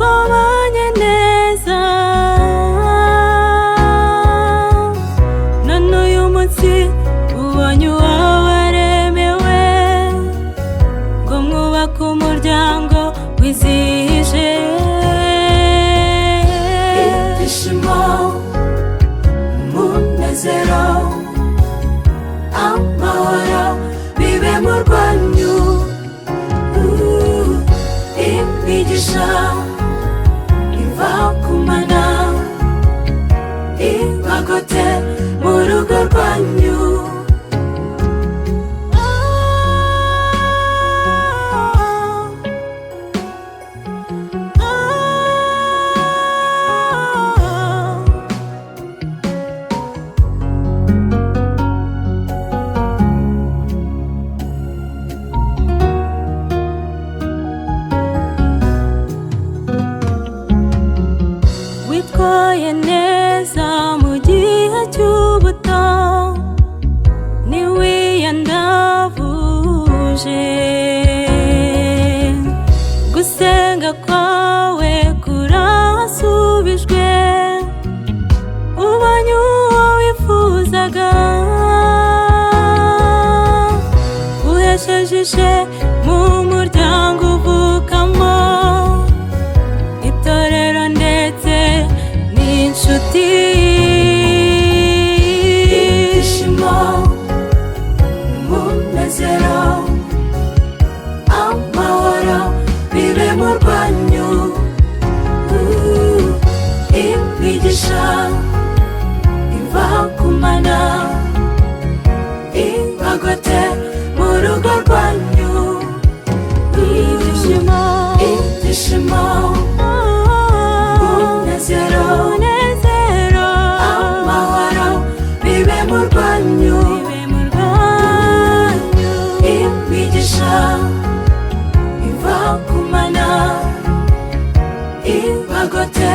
twabanye neza none uyu munsi ubonye uwaremewe ngo mwubake umuryango wizihije ibyishimo umunezero amahoro bibe murwanyu imigisha iva kumana ibagote murugo rwanyu witwaye neza mu gihe cy'ubuto ntiwiyandavuje gusenga kwawe kurasubijwe ubonye uwo wifuzaga uhesheje mu muryango uvukamo itorero ndetse n'inshuti ibyishimo umunezero amahoro bibe murwanyu imigisha iva kumana ibagote murugo rwanyu ibyishimo umunezero amahoro bibe murwanyu imigisha iva kumana ibagote